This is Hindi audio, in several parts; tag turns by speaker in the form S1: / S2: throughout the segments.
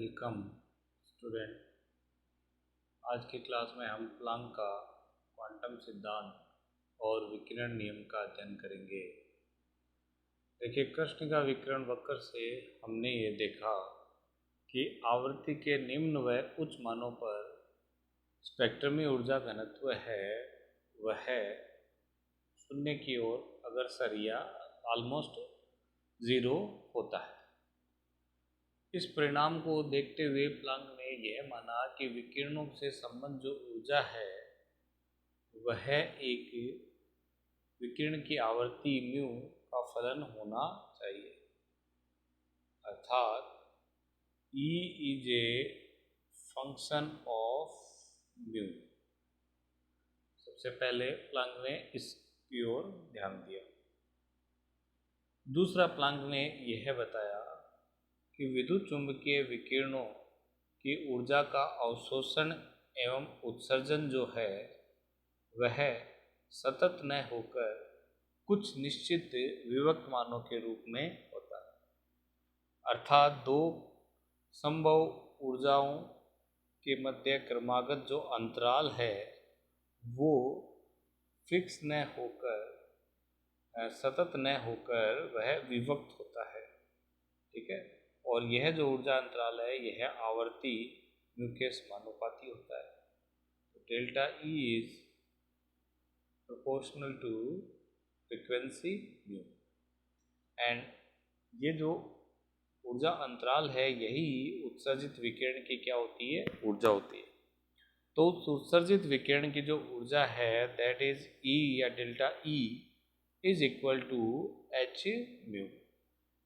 S1: Welcome student. आज की क्लास में हम प्लैंक का क्वांटम सिद्धांत और विकिरण नियम का अध्ययन करेंगे। देखिए, कृष्णिका विकिरण वक्र से हमने ये देखा कि आवृत्ति के निम्न व उच्च मानों पर स्पेक्ट्रम में ऊर्जा घनत्व है वह शून्य की ओर अग्रसर या ऑलमोस्ट ज़ीरो होता है। इस परिणाम को देखते हुए प्लैंक ने यह माना कि विकिरणों से संबंध जो ऊर्जा है वह एक विकिरण की आवृत्ति म्यू का फलन होना चाहिए, अर्थात E is a function of mu. सबसे पहले प्लैंक ने इसकी ओर ध्यान दिया। दूसरा, प्लैंक ने यह बताया कि विद्युत चुंबकीय विकिरणों की ऊर्जा का अवशोषण एवं उत्सर्जन जो है वह सतत न होकर कुछ निश्चित विभक्त मानों के रूप में होता है, अर्थात दो संभव ऊर्जाओं के मध्य क्रमागत जो अंतराल है वो फिक्स न होकर सतत न होकर वह विभक्त होता है। ठीक है, और यह जो ऊर्जा अंतराल है यह आवर्ती म्यू के समानुपाती होता है। तो delta E is proportional to frequency mu, and ये जो ऊर्जा अंतराल है यही उत्सर्जित विकिरण की क्या होती है, ऊर्जा होती है। तो उस उत्सर्जित विकिरण की जो ऊर्जा है दैट इज ई या delta E is equal to H mu.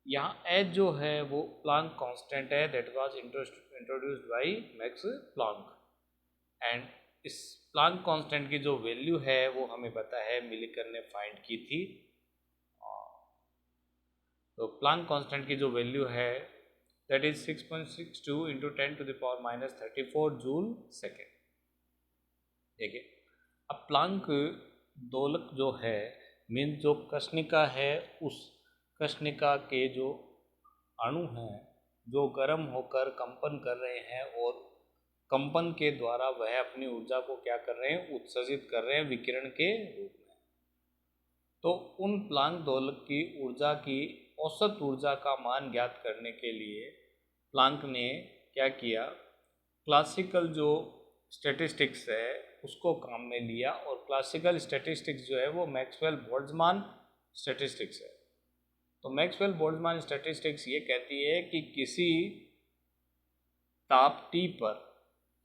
S1: यहाँ एच जो है वो प्लैंक कांस्टेंट है that was introduced by Max Planck, and इस प्लैंक कांस्टेंट की जो वैल्यू है वो हमें पता है मिलिकर ने फाइंड की थी। तो प्लैंक कांस्टेंट की जो वैल्यू है that is 6.62 into 10⁻³ joule second. देखिए, अब प्लैंक दोलक जो है मीन जो कृष्णिका है उस कृष्णिका के जो अणु हैं जो गर्म होकर कंपन कर रहे हैं और कंपन के द्वारा वह अपनी ऊर्जा को क्या कर रहे हैं, उत्सर्जित कर रहे हैं विकिरण के रूप में। तो उन प्लैंक दोलक की ऊर्जा की औसत ऊर्जा का मान ज्ञात करने के लिए प्लैंक ने क्या किया, क्लासिकल जो स्टैटिस्टिक्स है उसको काम में लिया, और क्लासिकल स्टैटिस्टिक्स जो है वो मैक्सवेल बोल्ट्जमान स्टैटिस्टिक्स है। तो मैक्सवेल बोल्ट्जमान स्टैटिस्टिक्स ये कहती है कि किसी ताप T पर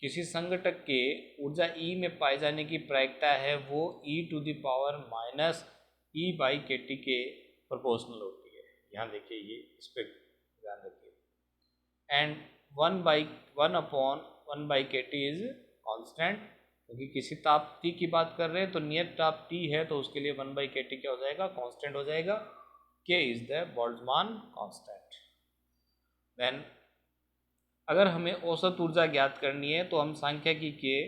S1: किसी संघटक के ऊर्जा E में पाए जाने की प्रायिकता है वो e⁻⁻ के प्रोपोर्शनल होती है। यहाँ देखिए, ये इस पर ध्यान रखिए, एंड 1/1/kT इज कांस्टेंट, क्योंकि किसी ताप T की बात कर रहे हैं तो नियत ताप T है तो उसके लिए 1/kT क्या हो जाएगा, कांस्टेंट हो जाएगा। K is the Boltzmann constant. Then अगर हमें औसत ऊर्जा ज्ञात करनी है तो हम सांख्यिकी के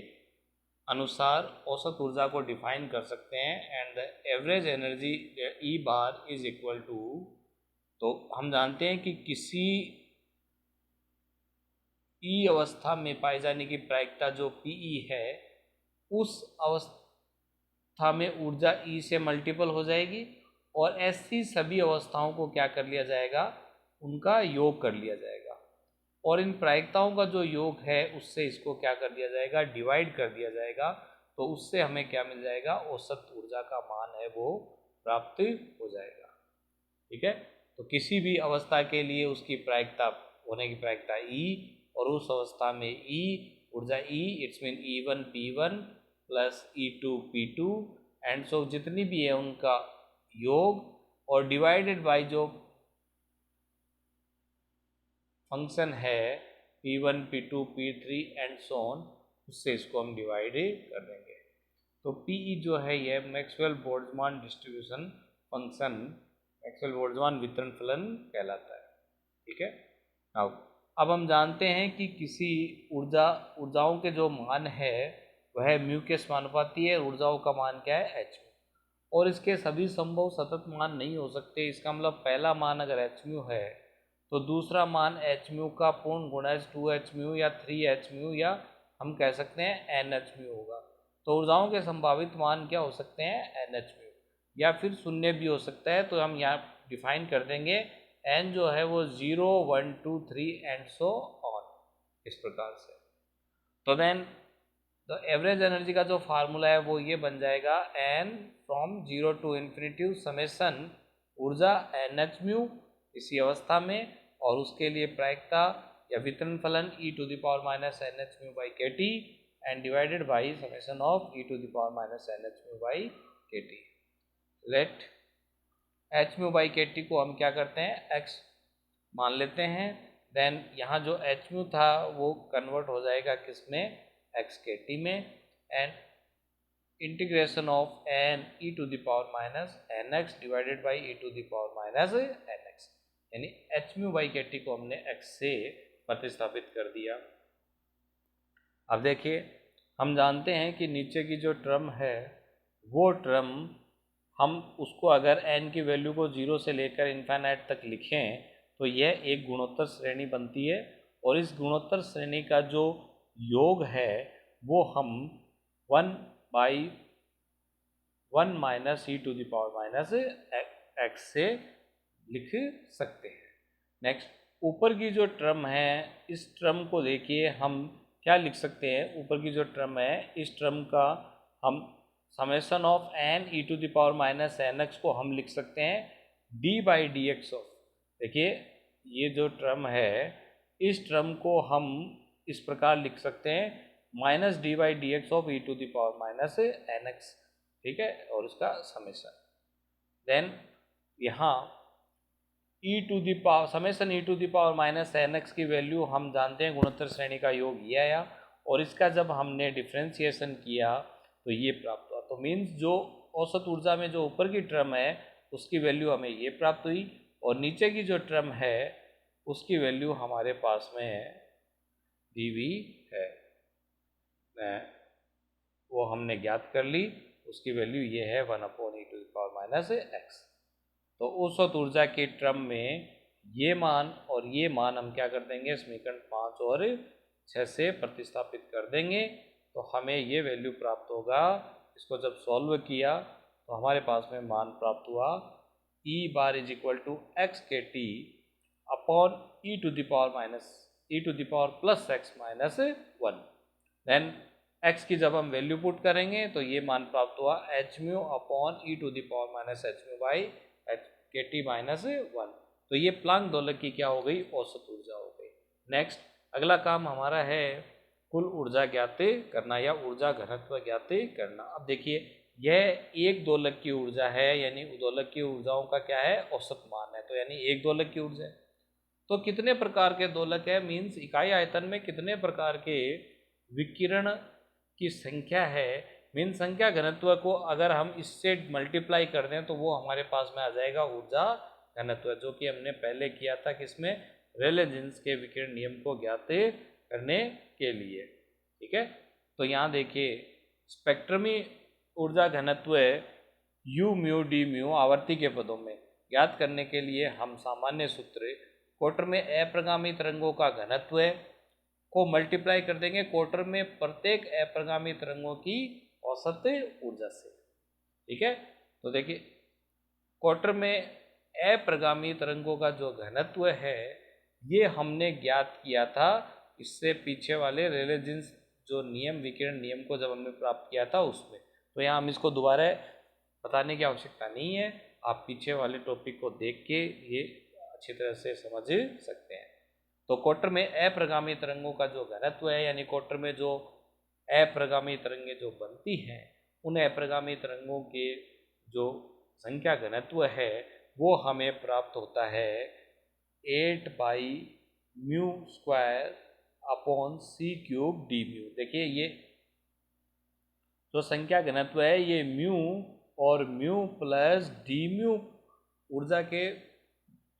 S1: अनुसार औसत ऊर्जा को डिफाइन कर सकते हैं, and the average energy E bar is equal to, तो हम जानते हैं कि किसी E अवस्था में पाए जाने की प्रायिकता जो PE है उस अवस्था में ऊर्जा E से मल्टीपल हो जाएगी, और ऐसी सभी अवस्थाओं को क्या कर लिया जाएगा, उनका योग कर लिया जाएगा, और इन प्रायिकताओं का जो योग है उससे इसको क्या कर दिया जाएगा, डिवाइड कर दिया जाएगा। तो उससे हमें क्या मिल जाएगा, औसत ऊर्जा का मान है वो प्राप्त हो जाएगा। ठीक है, तो किसी भी अवस्था के लिए उसकी प्रायिकता होने की प्रायिकता E, और उस अवस्था में E ऊर्जा E it's mean E1 P1 plus E2 P2 and so जितनी भी है उनका योग, और डिवाइडेड बाय जो फंक्शन है P1 P2 P3 and so on, उससे इसको हम डिवाइड कर देंगे। तो PE जो है यह Maxwell Boltzmann distribution function, Maxwell Boltzmann वितरण फलन कहलाता है। ठीक है, अब हम जानते हैं कि किसी ऊर्जाओं के जो मान है वह म्यू के समानुपाती है, ऊर्जाओं का मान क्या है, h, और इसके सभी संभव सतत मान नहीं हो सकते। इसका मतलब पहला मान अगर h म्यू है तो दूसरा मान एच म्यू का पूर्ण गुणज 2h म्यू या 3h म्यू या हम कह सकते हैं NH म्यू होगा। तो ऊर्जाओं के संभावित मान क्या हो सकते हैं, NH म्यू, या फिर शून्य भी हो सकता है। तो हम यहाँ डिफाइन कर देंगे n जो है वो 0, 1, 2, 3 एंड सो ऑन, इस प्रकार से। तो देन तो एवरेज एनर्जी का जो फार्मूला है वो ये बन जाएगा n from 0 to infinity summation ऊर्जा NH म्यू इसी अवस्था में, और उसके लिए प्रायिकता या वितरण फलन e⁻⁻ NH mu by KT and divided by summation of e⁻⁻ NH mu by KT। Let h mu by KT को हम क्या करते हैं, x मान लेते हैं। देन यहाँ जो h म्यू था वो कन्वर्ट हो जाएगा किस में, x KT में, and integration of n e⁻⁻NX divided by e⁻⁻NX, यानी h म्यू बाई KT को हमने x से प्रतिस्थापित कर दिया। अब देखिए हम जानते हैं कि नीचे की जो टर्म है वो टर्म हम उसको अगर n की वैल्यू को 0 से लेकर इन्फिनिट तक लिखें तो यह एक गुणोत्तर श्रेणी बनती है, और इस गुणोत्तर श्रेणी का जो योग है वो हम 1/1 माइनस e⁻⁻x से लिख सकते हैं। नेक्स्ट ऊपर की जो टर्म है इस टर्म को देखिए हम क्या लिख सकते हैं, ऊपर की जो टर्म है इस टर्म का हम समेसन ऑफ n e⁻⁻nx को हम लिख सकते हैं d/dx ऑफ, देखिए ये जो टर्म है इस टर्म को हम इस प्रकार लिख सकते हैं -d/dx ऑफ e⁻⁻nx, ठीक है, और उसका समेसन। देन यहाँ समेसन e⁻⁻nx की वैल्यू हम जानते हैं गुणोत्तर श्रेणी का योग ये आया, और इसका जब हमने डिफ्रेंसिएशन किया तो ये प्राप्त हुआ। तो मीन्स जो औसत ऊर्जा में जो ऊपर की टर्म है उसकी वैल्यू हमें ये प्राप्त हुई, और नीचे की जो टर्म है उसकी वैल्यू हमारे पास में दी हुई है, वो हमने ज्ञात कर ली, उसकी वैल्यू ये है 1/e⁻⁻x। तो औसत ऊर्जा के टर्म में ये मान और ये मान हम क्या कर देंगे, समीकरण 5 और 6 से प्रतिस्थापित कर देंगे तो हमें ये वैल्यू प्राप्त होगा। इसको जब सॉल्व किया तो हमारे पास में मान प्राप्त हुआ E bar is equal to x k T upon e⁻+x-1। Then x की जब हम वैल्यू पुट करेंगे तो ये मान प्राप्त हुआ h mu upon e⁻h mu by KT-1। तो ये प्लांक दोलक की क्या हो गई, औसत ऊर्जा हो गई। नेक्स्ट अगला काम हमारा है कुल ऊर्जा ज्ञात करना या ऊर्जा घनत्व ज्ञात करना। अब देखिए यह एक दोलक की ऊर्जा है, यानी दोलक की ऊर्जाओं का क्या है, औसत मान है, तो यानी एक दोलक की ऊर्जा है। तो कितने प्रकार के दोलक है, मीन्स इकाई आयतन में कितने प्रकार के विकिरण की संख्या है, मीन संख्या घनत्व को अगर हम इससे मल्टीप्लाई कर दें तो वो हमारे पास में आ जाएगा ऊर्जा घनत्व, जो कि हमने पहले किया था किसमें, रेले जीन्स के विकिरण नियम को ज्ञात करने के लिए, ठीक है। तो यहाँ देखिए स्पेक्ट्रमी ऊर्जा घनत्व U म्यू डी म्यू आवर्ती के पदों में ज्ञात करने के लिए हम सामान्य सूत्र क्वार्टर में अप्रगामी तरंगों का घनत्व को मल्टीप्लाई कर देंगे क्वार्टर में प्रत्येक अप्रगामी तरंगों की औसत ऊर्जा से, ठीक है। तो देखिए क्वार्टर में अप्रगामी तरंगों का जो घनत्व है ये हमने ज्ञात किया था इससे पीछे वाले रेले जीन्स जो नियम विकिरण नियम को जब हमने प्राप्त किया था उसमें। तो यहाँ हम इसको दोबारा बताने की आवश्यकता नहीं है, आप पीछे वाले टॉपिक को देख के ये अच्छी तरह से समझ सकते हैं। तो क्वार्टर में अप्रगामी तरंगों का जो घनत्व है, यानी क्वार्टर में जो अप्रगामी तरंगें जो बनती हैं उन अप्रगामी तरंगों के जो संख्या घनत्व है वो हमें प्राप्त होता है 8/μ² अपॉन c³ d म्यू। देखिए ये जो संख्या घनत्व है ये म्यू और म्यू प्लस डी म्यू ऊर्जा के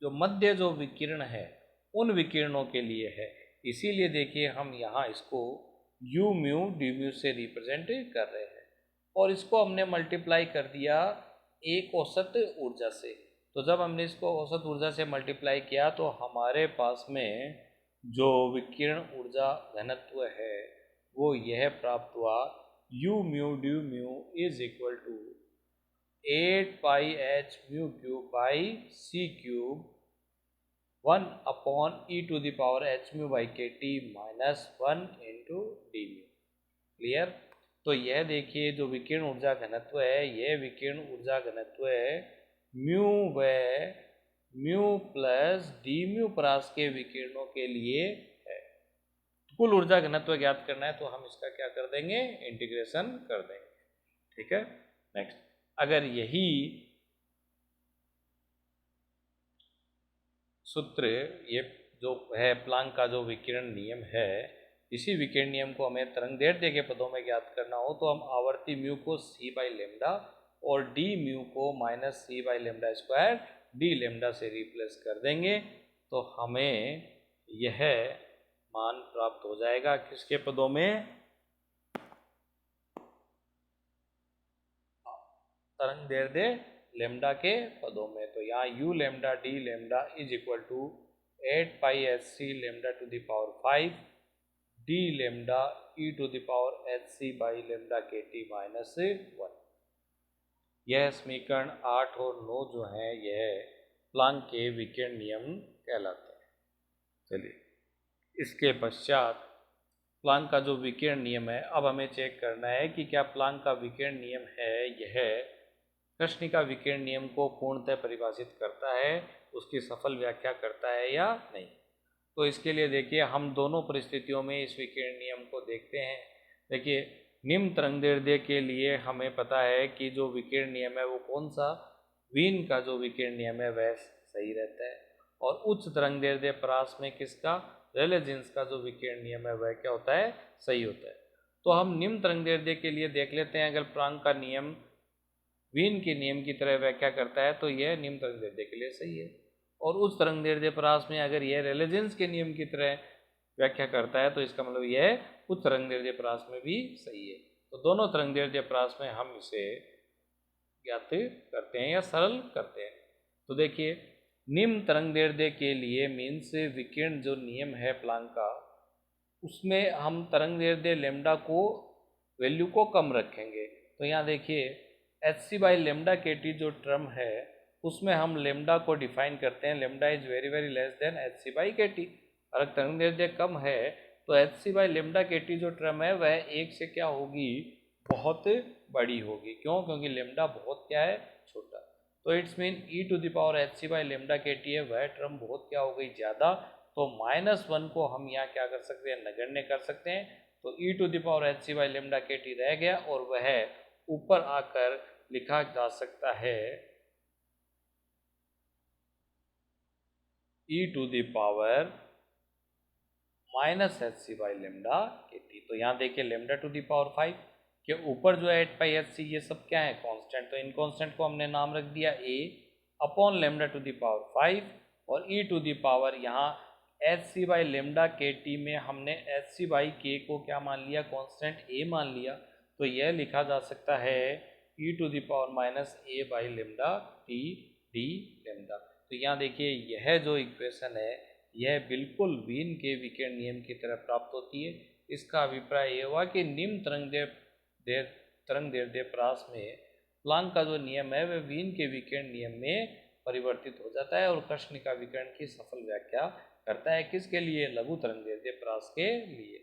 S1: जो मध्य जो विकिरण है उन विकिरणों के लिए है, इसीलिए देखिए हम यहाँ इसको u म्यू डी म्यू से रिप्रेजेंट कर रहे हैं और इसको हमने मल्टीप्लाई कर दिया एक औसत ऊर्जा से। तो जब हमने इसको औसत ऊर्जा से मल्टीप्लाई किया तो हमारे पास में जो विकिरण ऊर्जा घनत्व है वो यह प्राप्त हुआ, u mu due mu is equal to 8 pi h mu cube by c cube 1 upon e to the power h mu by के T minus 1 into d mu. Clear? तो यह देखिए जो विकिरण ऊर्जा घनत्व है, यह विकिरण ऊर्जा घनत्व है म्यू व म्यू प्लस डी म्यू परास के विकिरणों के लिए है। कुल ऊर्जा घनत्व ज्ञात करना है तो हम इसका क्या कर देंगे, इंटीग्रेशन कर देंगे। ठीक है, नेक्स्ट, अगर यही सूत्र, ये जो है प्लांक का जो विकिरण नियम है, इसी विकिरण नियम को हमें तरंगदैर्ध्य के पदों में ज्ञात करना हो तो हम आवर्ती म्यू को c बाई लेमडा और डी म्यू को minus c by lambda square D lambda से रिप्लेस कर देंगे तो हमें यह मान प्राप्त हो जाएगा किसके पदों में, तरंगदैर्ध्य लेमडा के पदों में। तो यहाँ u lambda D lambda is equal to 8 pi H C lambda to the power 5 D lambda E to the power H C by lambda के टी माइनस 1। यह समीकरण 8 और 9 जो हैं यह प्लांक के विकिरण नियम कहलाते हैं। चलिए, इसके पश्चात प्लांक का जो विकिरण नियम है, अब हमें चेक करना है कि क्या प्लांक का विकिरण नियम है यह कृष्णिका विकिरण नियम को पूर्णतः परिभाषित करता है, उसकी सफल व्याख्या करता है या नहीं। तो इसके लिए देखिए हम दोनों परिस्थितियों में इस विकिरण नियम को देखते हैं। देखिए, निम्न तरंगदैर्ध्य के लिए हमें पता है कि जो विकिरण नियम है वो कौन सा, वीन का जो विकिरण नियम है वह सही रहता है, और उच्च तरंगदैर्ध्य परास में किसका, रेले जीन्स का जो विकिरण नियम है वह क्या होता है, सही होता है। तो हम निम्न तरंगदैर्ध्य के लिए देख लेते हैं, अगर प्लांक का नियम वीन के नियम की तरह व्याख्या करता है तो यह निम्न तरंगदैर्ध्य के लिए सही है, और उच्च तरंगदैर्ध्य परास में अगर यह रेले जीन्स के नियम की तरह व्याख्या करता है तो इसका मतलब यह उच्च तरंगदैर्ध्य परास में भी सही है। तो दोनों तरंगदैर्ध्य परास में हम इसे ज्ञात करते हैं या सरल करते हैं। तो देखिए, निम्न तरंगदैर्ध्य के लिए मीन्स विकिरण जो नियम है प्लांक का, उसमें हम तरंगदैर्ध्य लेमडा को वैल्यू को कम रखेंगे। तो यहाँ देखिए एच सी बाई लेमडा के टी जो टर्म है उसमें हम लेमडा को डिफाइन करते हैं, lambda is very very less than H C by के टी। अगर तरंगदैर्ध्य कम है तो एच सी बाई लेमडा के टी जो टर्म है वह एक से क्या होगी, बहुत बड़ी होगी। क्यों? क्योंकि लेमडा बहुत क्या है, छोटा। तो it's mean E to the power H C by lambda के टी है वह टर्म बहुत क्या हो गई, ज़्यादा। तो -1 को हम यहाँ क्या कर सकते हैं, नगण्य कर सकते हैं। तो e to the power H C by lambda के टी रह गया और वह ऊपर आकर लिखा जा सकता है e to the power minus h C by lambda के टी। तो यहाँ देखिए लेमडा टू द पावर 5 के ऊपर जो है 8 पाई एच सी, ये सब क्या है, कांस्टेंट। तो इन कांस्टेंट को हमने नाम रख दिया a upon lambda to the power 5, और ई टू द पावर यहाँ एच सी बाई लेमडा के टी में हमने एच सी बाई के को क्या मान लिया, कांस्टेंट ए मान लिया। तो यह लिखा जा सकता है e to the power minus a by lambda T d lambda. तो यहाँ देखिए यह जो इक्वेशन है यह बिल्कुल वीन के विकिरण नियम की तरह प्राप्त होती है। इसका अभिप्राय ये हुआ कि निम्न तरंगदैर्ध्य परास में प्लांक का जो नियम है वह वीन के विकिरण नियम में परिवर्तित हो जाता है और कृष्णिका विकिरण की सफल व्याख्या करता है। किसके लिए, लघु तरंगदैर्ध्य परास के लिए।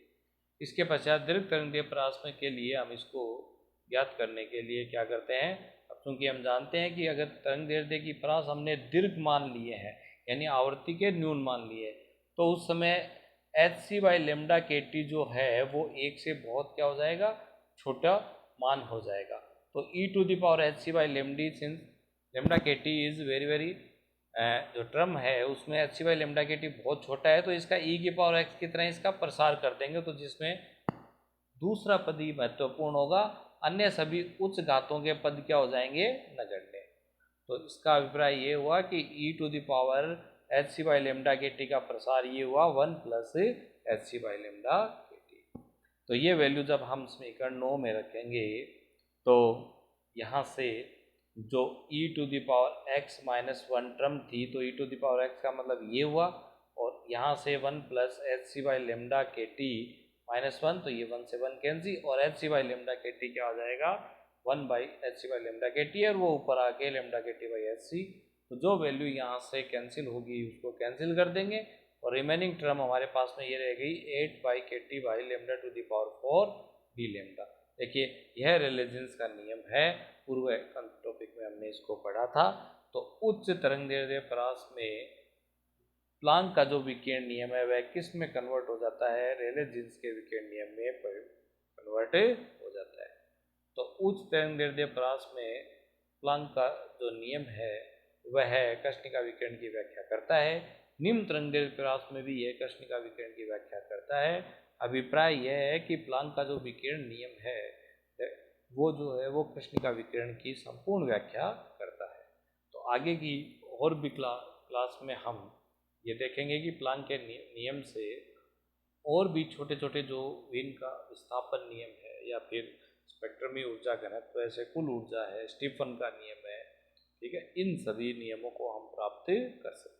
S1: इसके पश्चात दीर्घ तरंगदैर्ध्य परास में के लिए हम इसको ज्ञात करने के लिए क्या करते हैं, अब चूंकि हम जानते हैं कि अगर तरंगदैर्ध्य की परास हमने दीर्घ मान लिए हैं यानी आवर्ती के न्यून मान लिए, तो उस समय एच सी बाई लेमडा के टी जो है वो एक से बहुत क्या हो जाएगा, छोटा मान हो जाएगा। तो e to the power H C by lambda since lambda के टी इज वेरी वेरी, जो टर्म है उसमें एच सी बाई लेमडा के टी बहुत छोटा है तो इसका ई की पावर एक्स की तरह इसका प्रसार कर देंगे, तो जिसमें दूसरा पद ही महत्वपूर्ण होगा, अन्य सभी उच्च घातों के पद क्या हो जाएंगे, नगण्य। तो इसका अभिप्राय ये हुआ कि e to the power H C by lambda के टी का प्रसार ये हुआ 1 plus H C by lambda के टी। तो ये वैल्यू जब हम समीकरण 9 में रखेंगे तो यहाँ से जो e to the power x minus 1 term थी, तो e to the power x का मतलब ये हुआ, और यहाँ से 1 plus H C by lambda के टी माइनस 1, तो ये 1 से 1 कैंसिल, और एच सी बाई लेमडा के टी क्या हो जाएगा 1 by H C by lambda के टी, और वो ऊपर आके लेमडा के टी बाई एच सी, तो जो वैल्यू यहाँ से कैंसिल होगी उसको कैंसिल कर देंगे, और रिमेनिंग टर्म हमारे पास में ये रह गई 8 बाई के T by lambda to the power 4 D lambda. देखिए यह रेलेजेंस का नियम है, पूर्व टॉपिक में हमने इसको पढ़ा था। तो उच्च तरंगदैर्ध्य परास में प्लांक का जो विकिरण नियम है वह किस में कन्वर्ट हो जाता है, रेलेजेंस के विकिरण नियम में कन्वर्ट हो जाता है। तो उच्च तरंगदैर्ध्य परास में प्लांक का जो नियम है वह कृष्णिका विकिरण की व्याख्या करता है। निम्न तरंगदैर्ध्य परास में भी यह कृष्णिका विकिरण की व्याख्या करता है। अभिप्राय यह है कि प्लांक का जो विकिरण नियम है वो जो है वो कृष्णिका विकिरण की संपूर्ण व्याख्या करता है। तो आगे की और भी क्लास में हम ये देखेंगे कि प्लांक के नियम से और भी छोटे छोटे जो वीन का विस्थापन नियम है, या फिर स्पेक्ट्रमी ऊर्जा घनत्व ऐसे कुल ऊर्जा है, स्टीफन का नियम है, ठीक है, इन सभी नियमों को हम प्राप्त कर सकते हैं।